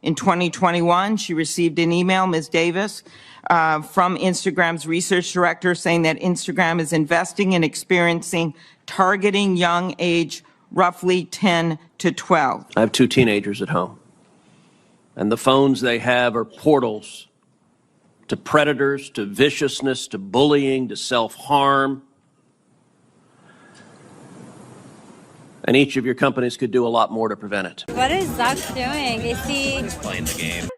In 2021, she received an email, Ms. Davis, from Instagram's research director saying that Instagram is investing in experiencing targeting young age roughly 10 to 12. I have 2 teenagers at home, and the phones they have are portals to predators, to viciousness, to bullying, to self-harm. And each of your companies could do a lot more to prevent it. What is Zuck doing? Is he... He's playing the game. I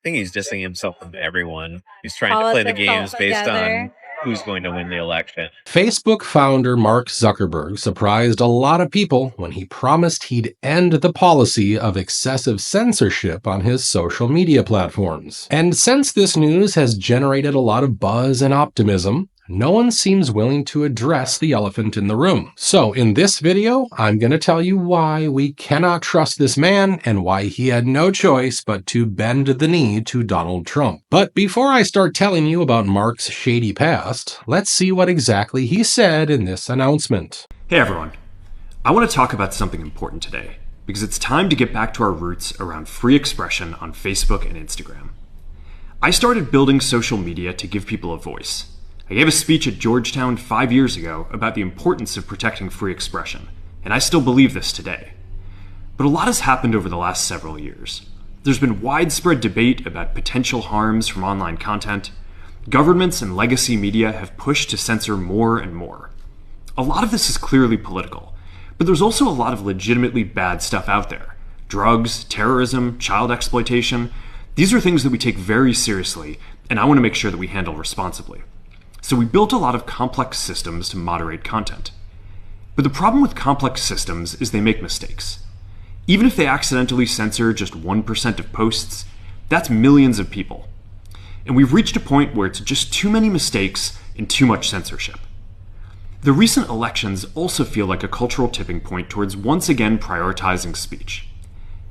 think he's dissing himself with everyone. He's trying to play the games based on who's going to win the election. Facebook founder Mark Zuckerberg surprised a lot of people when he promised he'd end the policy of excessive censorship on his social media platforms. And since this news has generated a lot of buzz and optimism, no one seems willing to address the elephant in the room. So in this video, I'm going to tell you why we cannot trust this man and why he had no choice but to bend the knee to Donald Trump. But before I start telling you about Mark's shady past, let's see what exactly he said in this announcement. Hey everyone, I want to talk about something important today, because it's time to get back to our roots around free expression on Facebook and Instagram. I started building social media to give people a voice. I gave a speech at Georgetown 5 years ago about the importance of protecting free expression, and I still believe this today. But a lot has happened over the last several years. There's been widespread debate about potential harms from online content. Governments and legacy media have pushed to censor more and more. A lot of this is clearly political, but there's also a lot of legitimately bad stuff out there. Drugs, terrorism, child exploitation. These are things that we take very seriously, and I want to make sure that we handle responsibly. So we built a lot of complex systems to moderate content. But the problem with complex systems is they make mistakes. Even if they accidentally censor just 1% of posts, that's millions of people. And we've reached a point where it's just too many mistakes and too much censorship. The recent elections also feel like a cultural tipping point towards once again prioritizing speech.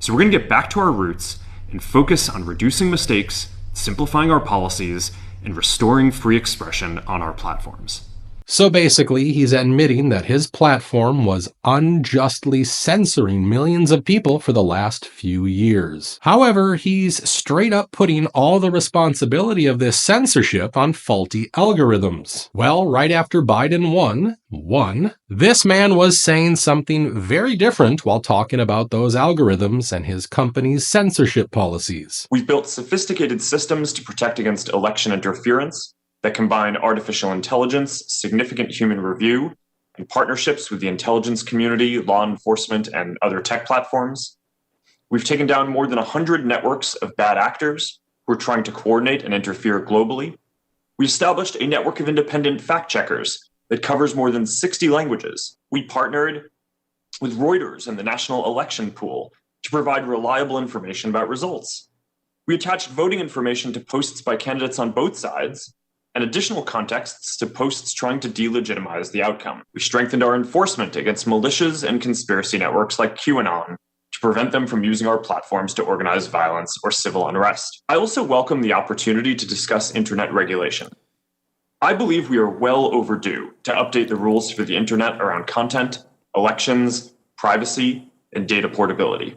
So we're going to get back to our roots and focus on reducing mistakes, simplifying our policies, and restoring free expression on our platforms. So basically, he's admitting that his platform was unjustly censoring millions of people for the last few years. However, he's straight up putting all the responsibility of this censorship on faulty algorithms. Well, right after Biden won, this man was saying something very different while talking about those algorithms and his company's censorship policies. We've built sophisticated systems to protect against election interference that combine artificial intelligence, significant human review, and partnerships with the intelligence community, law enforcement, and other tech platforms. We've taken down more than 100 networks of bad actors who are trying to coordinate and interfere globally. We established a network of independent fact-checkers that covers more than 60 languages. We partnered with Reuters and the National Election Pool to provide reliable information about results. We attached voting information to posts by candidates on both sides, and additional contexts to posts trying to delegitimize the outcome. We strengthened our enforcement against militias and conspiracy networks like QAnon to prevent them from using our platforms to organize violence or civil unrest. I also welcome the opportunity to discuss internet regulation. I believe we are well overdue to update the rules for the internet around content, elections, privacy, and data portability.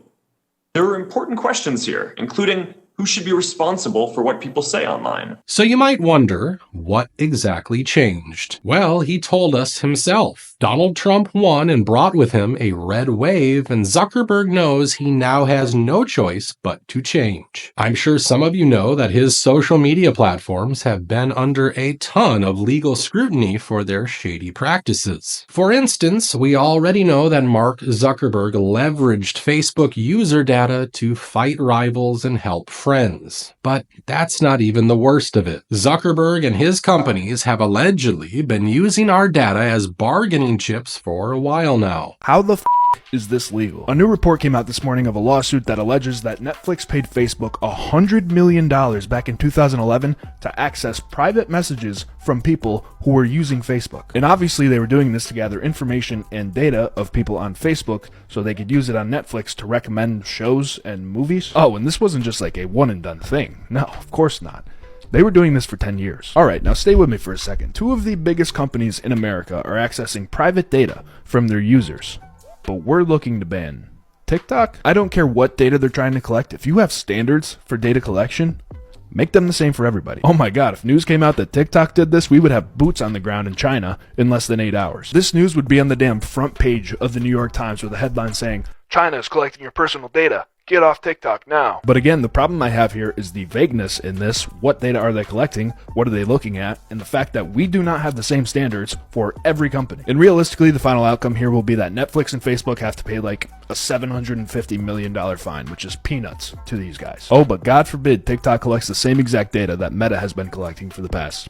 There are important questions here, including who should be responsible for what people say online? So you might wonder, what exactly changed? Well, he told us himself. Donald Trump won and brought with him a red wave, and Zuckerberg knows he now has no choice but to change. I'm sure some of you know that his social media platforms have been under a ton of legal scrutiny for their shady practices. For instance, we already know that Mark Zuckerberg leveraged Facebook user data to fight rivals and help friends. But that's not even the worst of it. Zuckerberg and his companies have allegedly been using our data as bargaining chips for a while now. How the is this legal? A new report came out this morning of a lawsuit that alleges that Netflix paid Facebook $100 million back in 2011 to access private messages from people who were using Facebook. And obviously they were doing this to gather information and data of people on Facebook so they could use it on Netflix to recommend shows and movies. Oh, and this wasn't just like a one and done thing. No, of course not. They were doing this for 10 years. Alright, now stay with me for a second. Two of the biggest companies in America are accessing private data from their users, but we're looking to ban TikTok, I don't care what data they're trying to collect. If you have standards for data collection, make them the same for everybody. Oh my god, if news came out that TikTok did this, we would have boots on the ground in China in less than 8 hours. This news would be on the damn front page of the New York Times with a headline saying, China is collecting your personal data. Get off TikTok now. But again, the problem I have here is the vagueness in this. What data are they collecting? What are they looking at? And the fact that we do not have the same standards for every company. And realistically, the final outcome here will be that Netflix and Facebook have to pay like a $750 million fine, which is peanuts to these guys. Oh, but God forbid TikTok collects the same exact data that Meta has been collecting for the past,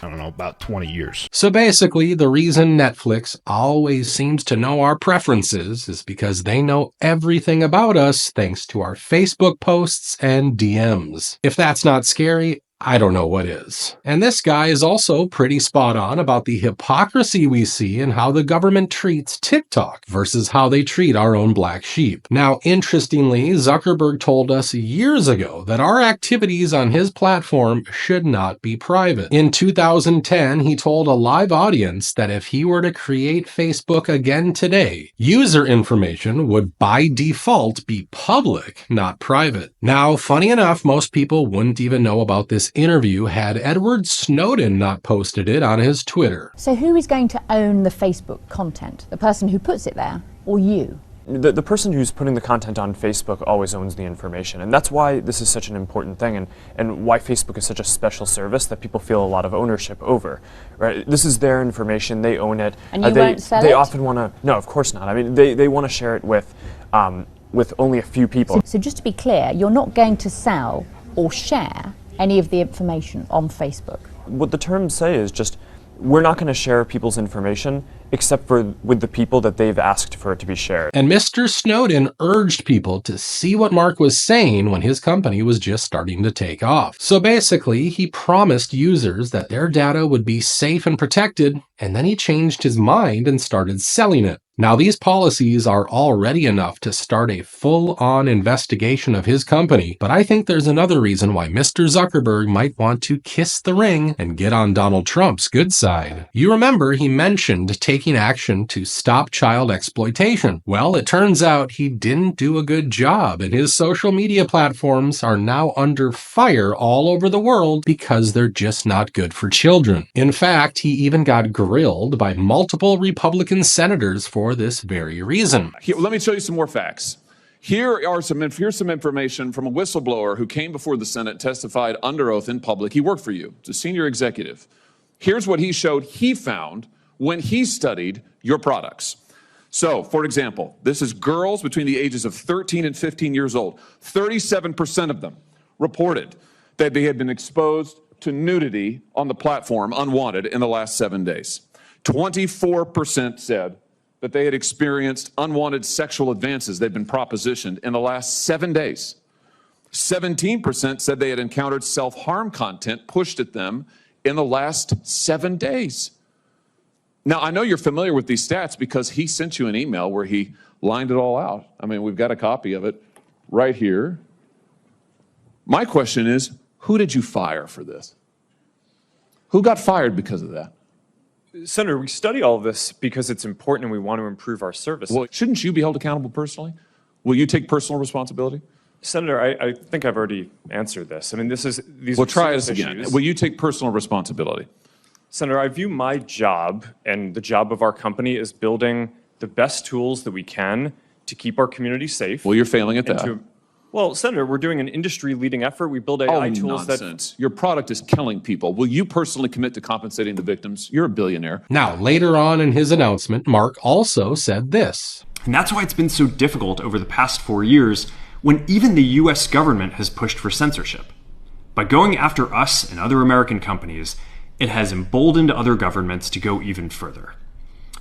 I don't know, about 20 years. So basically, the reason Netflix always seems to know our preferences is because they know everything about us thanks to our Facebook posts and DMs. If that's not scary, I don't know what is. And this guy is also pretty spot on about the hypocrisy we see in how the government treats TikTok versus how they treat our own black sheep. Now, interestingly, Zuckerberg told us years ago that our activities on his platform should not be private. In 2010, he told a live audience that if he were to create Facebook again today, user information would by default be public, not private. Now, funny enough, most people wouldn't even know about this interview had Edward Snowden not posted it on his Twitter. So who is going to own the Facebook content? The person who puts it there, or you? The person who's putting the content on Facebook always owns the information, and that's why this is such an important thing, and why Facebook is such a special service that people feel a lot of ownership over. Right? This is their information; they own it. And you won't sell it? They often want to. No, of course not. I mean, they want to share it with only a few people. So just to be clear, you're not going to sell or share any of the information on Facebook. What the terms say is just, we're not going to share people's information except for with the people that they've asked for it to be shared. And Mr. Snowden urged people to see what Mark was saying when his company was just starting to take off. So basically, he promised users that their data would be safe and protected, and then he changed his mind and started selling it. Now, these policies are already enough to start a full-on investigation of his company, but I think there's another reason why Mr. Zuckerberg might want to kiss the ring and get on Donald Trump's good side. You remember he mentioned taking action to stop child exploitation. Well, it turns out he didn't do a good job, and his social media platforms are now under fire all over the world because they're just not good for children. In fact, he even got grilled by multiple Republican senators for this very reason. Let me show you some more facts. Here's some information from a whistleblower who came before the Senate, testified under oath in public. He worked for you. It's a senior executive. Here's what he showed he found when he studied your products. So, for example, this is girls between the ages of 13 and 15 years old. 37% of them reported that they had been exposed to nudity on the platform unwanted in the last 7 days. 24% said that they had experienced unwanted sexual advances they'd been propositioned in the last 7 days. 17% said they had encountered self-harm content pushed at them in the last 7 days. Now, I know you're familiar with these stats because he sent you an email where he lined it all out. I mean, we've got a copy of it right here. My question is, who did you fire for this? Who got fired because of that? Senator, we study all of this because it's important and we want to improve our service. Well, shouldn't you be held accountable personally? Will you take personal responsibility? Senator, I think I've already answered this. I mean, these Well, are try serious this again. issues. Will you take personal responsibility? Senator, I view my job and the job of our company as building the best tools that we can to keep our community safe. Well, you're failing at that. Well, Senator, we're doing an industry-leading effort. We build AI tools nonsense. Your product is killing people. Will you personally commit to compensating the victims? You're a billionaire. Now, later on in his announcement, Mark also said this. And that's why it's been so difficult over the past 4 years when even the US government has pushed for censorship. By going after us and other American companies, it has emboldened other governments to go even further.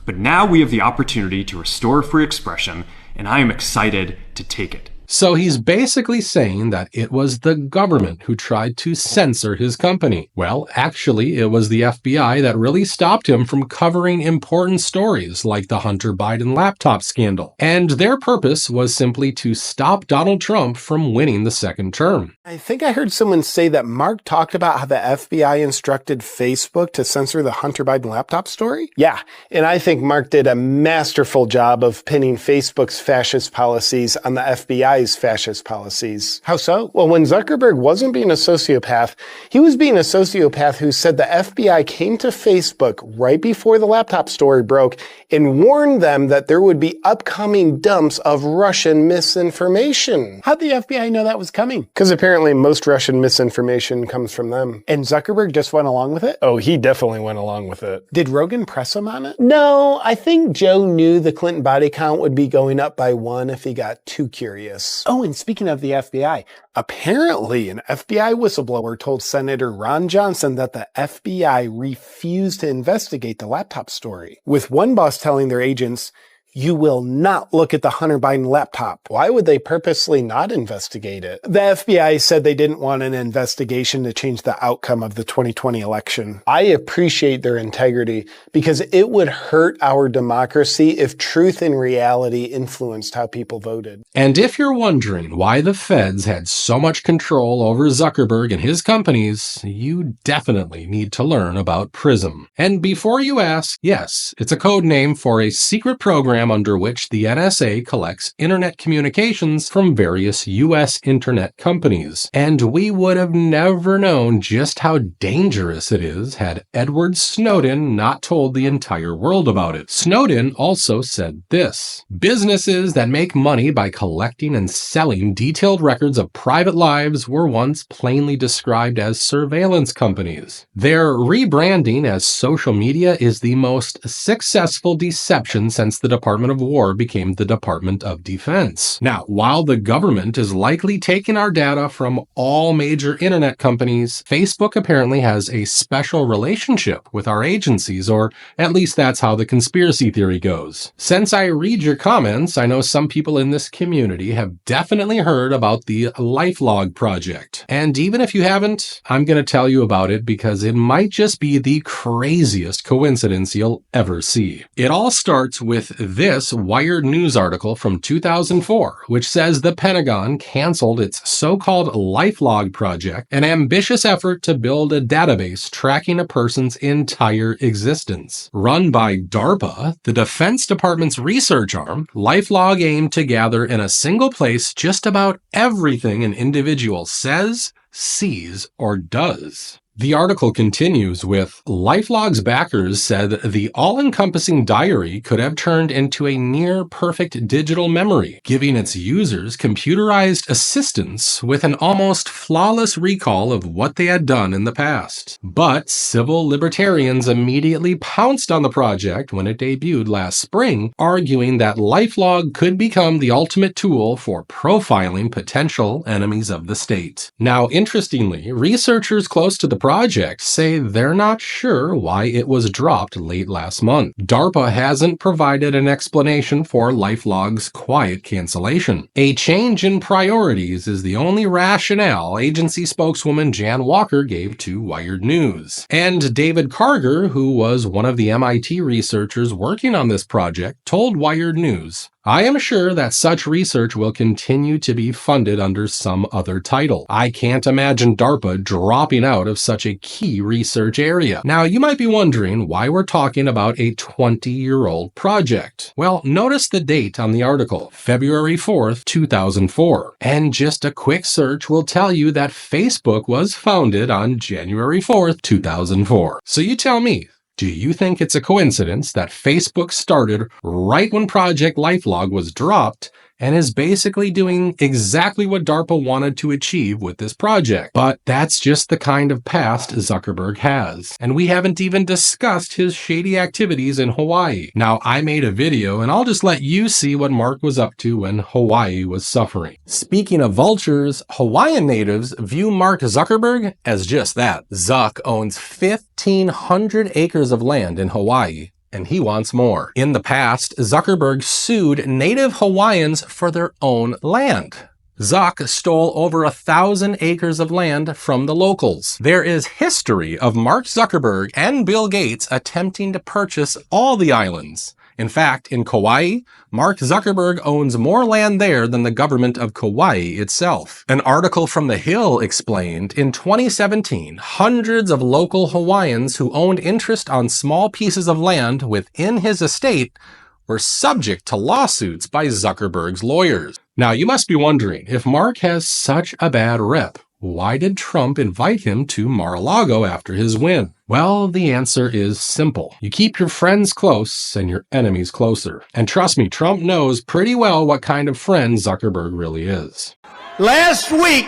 But now we have the opportunity to restore free expression, and I am excited to take it. So he's basically saying that it was the government who tried to censor his company. Well, actually, it was the FBI that really stopped him from covering important stories like the Hunter Biden laptop scandal. And their purpose was simply to stop Donald Trump from winning the second term. I think I heard someone say that Mark talked about how the FBI instructed Facebook to censor the Hunter Biden laptop story. Yeah, and I think Mark did a masterful job of pinning Facebook's fascist policies on the FBI's fascist policies. How so? Well, when Zuckerberg wasn't being a sociopath, he was being a sociopath who said the FBI came to Facebook right before the laptop story broke and warned them that there would be upcoming dumps of Russian misinformation. How'd the FBI know that was coming? Because apparently most Russian misinformation comes from them. And Zuckerberg just went along with it? Oh, he definitely went along with it. Did Rogan press him on it? No, I think Joe knew the Clinton body count would be going up by 1 if he got too curious. Oh, and speaking of the FBI, apparently an FBI whistleblower told Senator Ron Johnson that the FBI refused to investigate the laptop story, with one boss telling their agents, "You will not look at the Hunter Biden laptop." Why would they purposely not investigate it? The FBI said they didn't want an investigation to change the outcome of the 2020 election. I appreciate their integrity because it would hurt our democracy if truth and reality influenced how people voted. And if you're wondering why the feds had so much control over Zuckerberg and his companies, you definitely need to learn about PRISM. And before you ask, yes, it's a code name for a secret program under which the NSA collects internet communications from various U.S. internet companies. And we would have never known just how dangerous it is had Edward Snowden not told the entire world about it. Snowden also said this: "Businesses that make money by collecting and selling detailed records of private lives were once plainly described as surveillance companies. Their rebranding as social media is the most successful deception since the Department of War became the Department of Defense." Now, while the government is likely taking our data from all major internet companies, Facebook apparently has a special relationship with our agencies, or at least that's how the conspiracy theory goes. Since I read your comments, I know some people in this community have definitely heard about the LifeLog project. And even if you haven't, I'm going to tell you about it because it might just be the craziest coincidence you'll ever see. It all starts with this Wired News article from 2004, which says the Pentagon canceled its so-called LifeLog project, an ambitious effort to build a database tracking a person's entire existence. Run by DARPA, the Defense Department's research arm, LifeLog aimed to gather in a single place just about everything an individual says, sees, or does. The article continues with, LifeLog's backers said the all-encompassing diary could have turned into a near-perfect digital memory, giving its users computerized assistance with an almost flawless recall of what they had done in the past. But civil libertarians immediately pounced on the project when it debuted last spring, arguing that LifeLog could become the ultimate tool for profiling potential enemies of the state. Now, interestingly, researchers close to the project say they're not sure why it was dropped late last month. DARPA hasn't provided an explanation for LifeLog's quiet cancellation. A change in priorities is the only rationale agency spokeswoman Jan Walker gave to Wired News. And David Karger, who was one of the MIT researchers working on this project, told Wired News, I am sure that such research will continue to be funded under some other title. I can't imagine DARPA dropping out of such a key research area. Now, you might be wondering why we're talking about a 20-year-old project. Well, notice the date on the article, February 4th, 2004. And just a quick search will tell you that Facebook was founded on January 4th, 2004. So you tell me, do you think it's a coincidence that Facebook started right when Project LifeLog was dropped and is basically doing exactly what DARPA wanted to achieve with this project? But that's just the kind of past Zuckerberg has. And we haven't even discussed his shady activities in Hawaii. Now, I made a video and I'll just let you see what Mark was up to when Hawaii was suffering. Speaking of vultures, Hawaiian natives view Mark Zuckerberg as just that. Zuck owns 1,500 acres of land in Hawaii, and he wants more. In the past, Zuckerberg sued native Hawaiians for their own land. Zuck stole over 1,000 acres of land from the locals. There is history of Mark Zuckerberg and Bill Gates attempting to purchase all the islands. In fact, in Kauai, Mark Zuckerberg owns more land there than the government of Kauai itself. An article from The Hill explained, in 2017, hundreds of local Hawaiians who owned interest on small pieces of land within his estate were subject to lawsuits by Zuckerberg's lawyers. Now, you must be wondering, if Mark has such a bad rep, why did Trump invite him to Mar-a-Lago after his win? Well, the answer is simple. You keep your friends close and your enemies closer. And trust me, Trump knows pretty well what kind of friend Zuckerberg really is. Last week,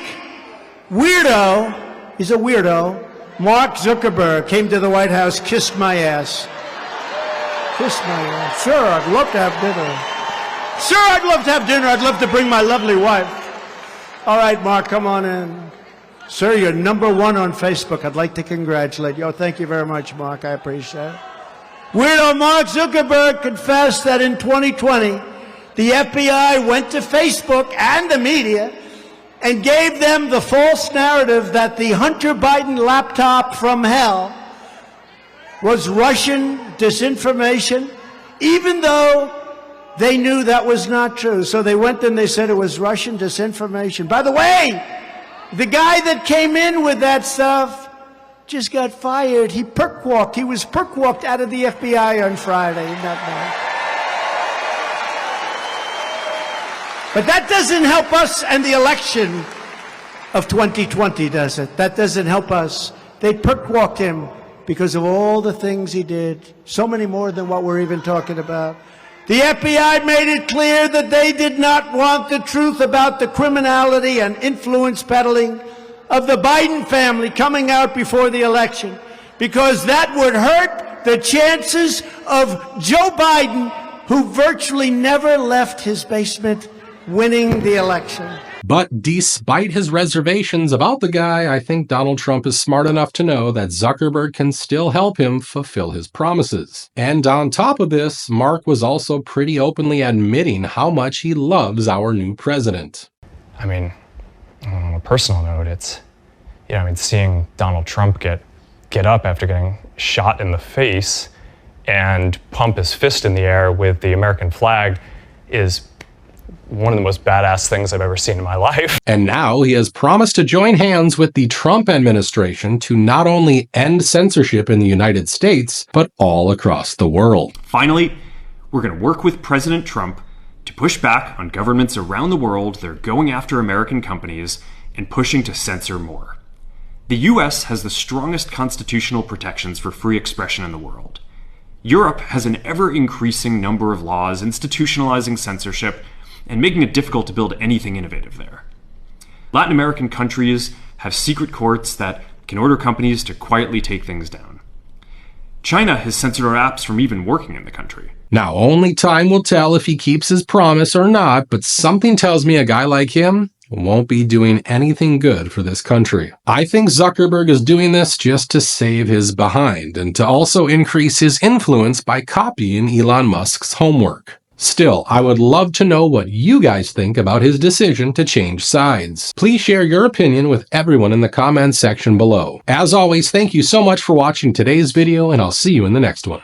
he's a weirdo, Mark Zuckerberg came to the White House, kissed my ass. Kissed my ass. Sure, I'd love to have dinner. Sure, I'd love to have dinner. I'd love to bring my lovely wife. All right, Mark, come on in. Sir, you're #1 on Facebook. I'd like to congratulate you. Oh, thank you very much, Mark. I appreciate it. Weirdo Mark Zuckerberg confessed that in 2020, the FBI went to Facebook and the media and gave them the false narrative that the Hunter Biden laptop from hell was Russian disinformation, even though they knew that was not true. So they went and they said it was Russian disinformation. By the way, the guy that came in with that stuff just got fired. He perk-walked. He was perk-walked out of the FBI on Friday. Isn't that nice? But that doesn't help us and the election of 2020, does it? That doesn't help us. They perk-walked him because of all the things he did. So many more than what we're even talking about. The FBI made it clear that they did not want the truth about the criminality and influence peddling of the Biden family coming out before the election, because that would hurt the chances of Joe Biden, who virtually never left his basement, winning the election. But despite his reservations about the guy, I think Donald Trump is smart enough to know that Zuckerberg can still help him fulfill his promises. And on top of this, Mark was also pretty openly admitting how much he loves our new president. I mean, on a personal note, it's, seeing Donald Trump get up after getting shot in the face and pump his fist in the air with the American flag is one of the most badass things I've ever seen in my life. And now he has promised to join hands with the Trump administration to not only end censorship in the United States, but all across the world. Finally, we're going to work with President Trump to push back on governments around the world that are going after American companies and pushing to censor more. The US has the strongest constitutional protections for free expression in the world. Europe has an ever-increasing number of laws institutionalizing censorship and making it difficult to build anything innovative there. Latin American countries have secret courts that can order companies to quietly take things down. China has censored our apps from even working in the country. Now, only time will tell if he keeps his promise or not, but something tells me a guy like him won't be doing anything good for this country. I think Zuckerberg is doing this just to save his behind and to also increase his influence by copying Elon Musk's homework. Still, I would love to know what you guys think about his decision to change sides. Please share your opinion with everyone in the comments section below. As always, thank you so much for watching today's video, and I'll see you in the next one.